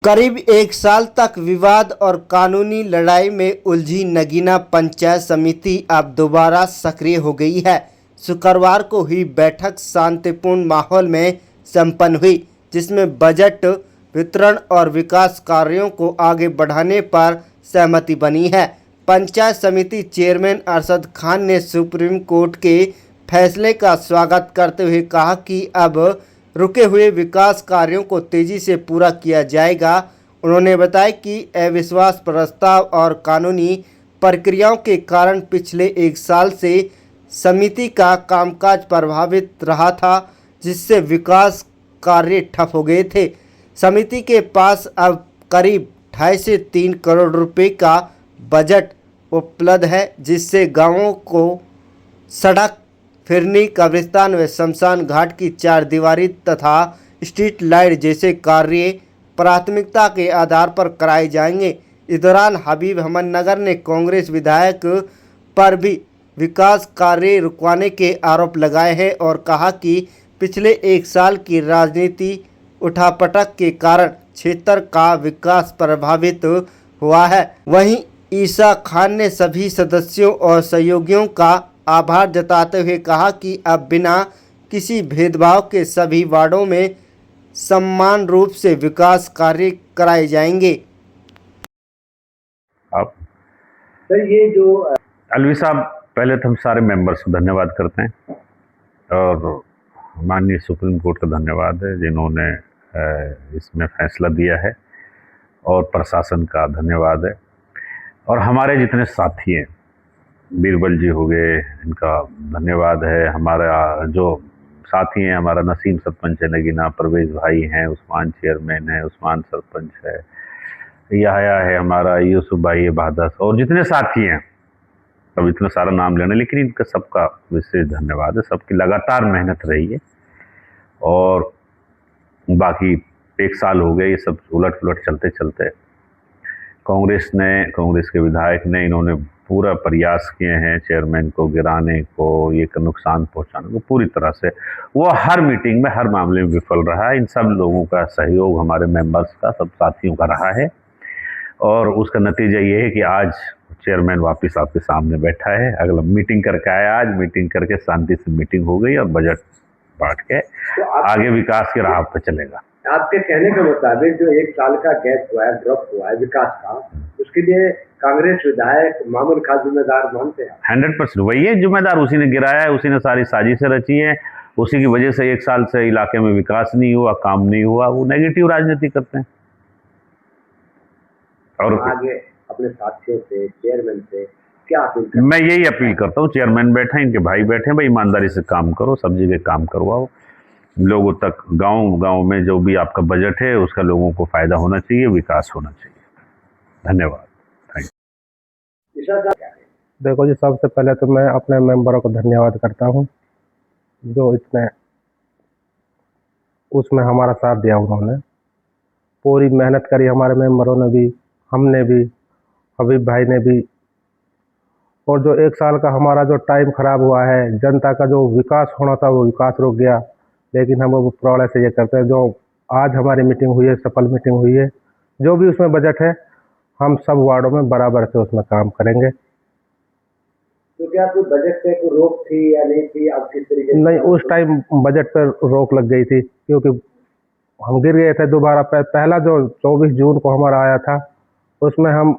करीब एक साल तक विवाद और कानूनी लड़ाई में उलझी नगीना पंचायत समिति अब दोबारा सक्रिय हो गई है। शुक्रवार को हुई बैठक शांतिपूर्ण माहौल में संपन्न हुई, जिसमें बजट वितरण और विकास कार्यों को आगे बढ़ाने पर सहमति बनी है। पंचायत समिति चेयरमैन अरशद खान ने सुप्रीम कोर्ट के फैसले का स्वागत करते हुए कहा कि अब रुके हुए विकास कार्यों को तेजी से पूरा किया जाएगा। उन्होंने बताया कि अविश्वास प्रस्ताव और कानूनी प्रक्रियाओं के कारण पिछले एक साल से समिति का कामकाज प्रभावित रहा था, जिससे विकास कार्य ठप हो गए थे। समिति के पास अब करीब 2.5 से 3 करोड़ रुपए का बजट उपलब्ध है, जिससे गांवों को सड़क, फिरनी, कब्रिस्तान व शमशान घाट की 4 दीवारी तथा स्ट्रीट लाइट जैसे कार्य प्राथमिकता के आधार पर कराए जाएंगे। इस दौरान हबीब अहमद नगर ने कांग्रेस विधायक पर भी विकास कार्य रुकवाने के आरोप लगाए हैं और कहा कि पिछले एक साल की राजनीति उठापटक के कारण क्षेत्र का विकास प्रभावित हुआ है। वहीं ईसा खान ने सभी सदस्यों और सहयोगियों का आभार जताते हुए कहा कि अब बिना किसी भेदभाव के सभी वार्डों में समान रूप से विकास कार्य कराए जाएंगे। आप सर, ये जो अलवी साहब, पहले तो हम सारे मेंबर्स को धन्यवाद करते हैं और माननीय सुप्रीम कोर्ट का धन्यवाद है जिन्होंने इसमें फैसला दिया है, और प्रशासन का धन्यवाद है, और हमारे जितने साथी हैं, बीरबल जी हो गए, इनका धन्यवाद है। हमारा जो साथी हैं, हमारा नसीम सरपंच है नगीना, परवेज भाई हैं, उस्मान चेयरमैन है, उस्मान सरपंच है, याया है, हमारा यूसुफ भाई है, बहादस, और जितने साथी हैं, अब इतना सारा नाम लेना, लेकिन इनका सबका विशेष धन्यवाद है। सबकी लगातार मेहनत रही है, और बाकी एक साल हो गए ये सब उलट पुलट चलते चलते कांग्रेस के विधायक ने इन्होंने पूरा प्रयास किए हैं चेयरमैन को गिराने को, ये नुकसान पहुंचाने को, पूरी तरह से वो हर मीटिंग में, हर मामले में विफल रहा है। इन सब लोगों का सहयोग, हमारे मेंबर्स का, सब साथियों का रहा है, और उसका नतीजा ये है कि आज चेयरमैन वापस आपके सामने बैठा है। अगला मीटिंग करके आया, आज मीटिंग करके शांति से मीटिंग हो गई और बजट बांट के तो आगे विकास की राह पर चलेगा। आपके कहने के मुताबिक जो एक साल का गैप हुआ है, ड्रॉप हुआ है विकास का, उसके लिए कांग्रेस विधायक मामून खान जिम्मेदार मानते हैं? 100% वही है जिम्मेदार, उसी ने गिराया है, उसी ने सारी साजिशें रची है, उसी की वजह से एक साल से इलाके में विकास नहीं हुआ, काम नहीं हुआ। वो नेगेटिव राजनीति करते हैं। और आगे अपने साथियों से, चेयरमैन से क्या अपील? मैं यही अपील करता हूँ, चेयरमैन बैठे हैं, इनके भाई बैठे हैं, भाई ईमानदारी से काम करो, सब जगह काम करवाओ, लोगों तक, गांव में जो भी आपका बजट है उसका लोगों को फायदा होना चाहिए, विकास होना चाहिए। धन्यवाद। देखो जी, सबसे पहले तो मैं अपने मेंबरों को धन्यवाद करता हूँ जो इतने उसमें हमारा साथ दिया। उन्होंने पूरी मेहनत करी, हमारे मेंबरों ने भी, हमने भी, हबीब भाई ने भी। और जो एक साल का हमारा जो टाइम खराब हुआ है, जनता का जो विकास होना था वो विकास रुक गया, लेकिन हम वो प्रॉब्लम से ये करते हैं। जो आज हमारी मीटिंग हुई है, सफल मीटिंग हुई है, जो भी उसमें बजट है हम सब वार्डों में बराबर से उसमें काम करेंगे। तो क्या कोई बजट पे कोई रोक थी या नहीं थी? आप किस तरीके? नहीं, उस टाइम बजट पर रोक लग गई थी क्योंकि हम गिर गए थे दोबारा। पहला जो 24 जून को हमारा आया था उसमें हम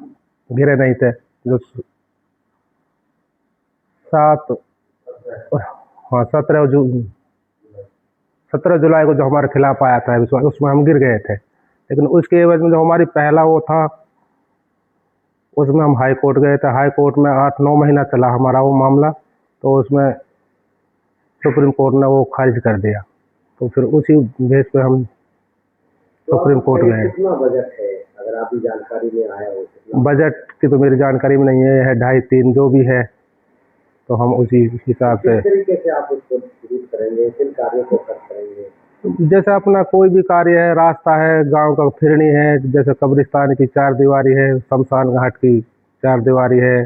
गिरे नहीं थे। जो 17 जुलाई को जो हमारे खिलाफ आया था उसमें हम गिर गए थे, लेकिन उसके एवज में जो हमारी पहला वो था उसमें हम हाई कोर्ट गए थे। हाई कोर्ट में 8-9 महीना चला हमारा वो मामला, तो उसमें सुप्रीम कोर्ट ने वो खारिज कर दिया। तो फिर उसी बेस पे हम सुप्रीम कोर्ट गए। कितना बजट है, अगर आपकी जानकारी में आया हो? बजट की तो मेरी जानकारी में नहीं है 2.5-3 जो भी है, तो हम उसी हिसाब से। किस तरीके से आप उसको शुरू करेंगे, किन कार्यों को करेंगे? जैसे अपना कोई भी कार्य है, रास्ता है, गांव का फिरनी है, जैसे कब्रिस्तान की 4 दीवारी है, शमशान घाट की 4 दीवारी है,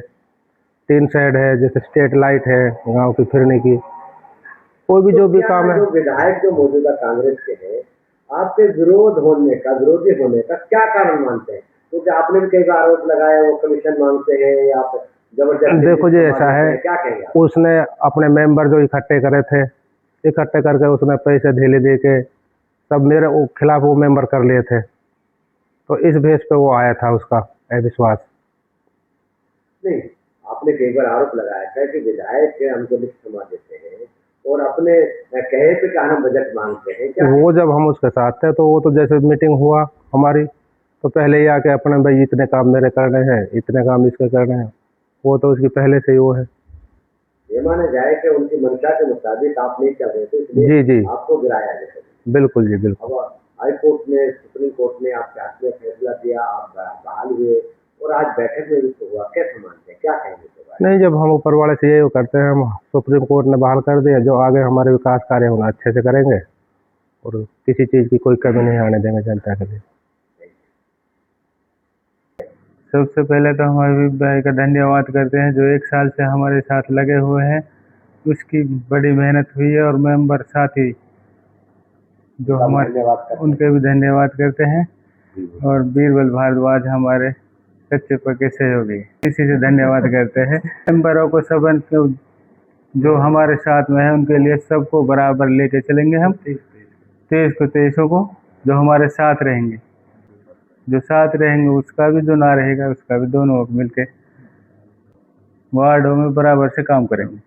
3 शेड है, जैसे स्ट्रीट लाइट है गांव की फिरनी की, कोई भी जो भी काम है। विधायक जो मौजूदा कांग्रेस के हैं आपके विरोधी होने का क्या कारण मानते हैं? क्योंकि आपने भी कई बार आरोप लगाया वो कमीशन मांगते हैं या आप जबरदस्ती देखो जी, ऐसा है, क्या कहेंगे आप? उसने अपने मेंबर जो इकट्ठे करे थे, इकट्ठे करके उसने पैसे ढीले दे के सब मेरे खिलाफ वो मेंबर कर लिए थे, तो इस बेस पे वो आया था उसका अविश्वास। नहीं, आपने कई बार आरोप लगाया था कि विधायक हमको लिस्ट जमा देते हैं और अपने कहे पे का हम बजट मांगते हैं क्या? वो जब हम उसके साथ थे तो वो तो जैसे मीटिंग हुआ हमारी, तो पहले ही आके अपने भाई इतने काम मेरे करने हैं, इतने काम इसके करने हैं, वो तो उसकी पहले से ही वो है। ये माना जाए कि उनकी मंशा के मुताबिक आप नहीं चल रहे थे, इसलिए जी जी, आपको गिराया गया। बिल्कुल जी बिल्कुल। अब हाई कोर्ट ने, सुप्रीम कोर्ट ने आपके हाथ में फैसला दिया, आप बहाल हुए और आज बैठक में भी तो हुआ, कैसे मानते हैं, क्या कहेंगे इसके बारे में? नहीं, जब हम ऊपर वाले से यही करते हैं, हम सुप्रीम कोर्ट ने बहाल कर दिया, जो आगे हमारे विकास कार्य होना अच्छे से करेंगे और किसी चीज़ की कोई कमी नहीं आने देंगे जनता के लिए। सबसे पहले तो हम अभी भाई का धन्यवाद करते हैं जो 1 साल से हमारे साथ लगे हुए हैं, उसकी बड़ी मेहनत हुई है और मेंबर साथी जो हमारे, धन्यवाद करते हैं। उनके भी धन्यवाद करते हैं। और बीरबल भारद्वाज हमारे सच्चे पक्के सहयोगी, इसी से धन्यवाद करते हैं। मेंबरों को सबन जो हमारे साथ में है उनके लिए सबको बराबर लेके चलेंगे हम, 23 को जो हमारे साथ रहेंगे, जो साथ रहेंगे उसका भी, जो ना रहेगा उसका भी, दोनों मिलके वार्डों में बराबर से काम करेंगे।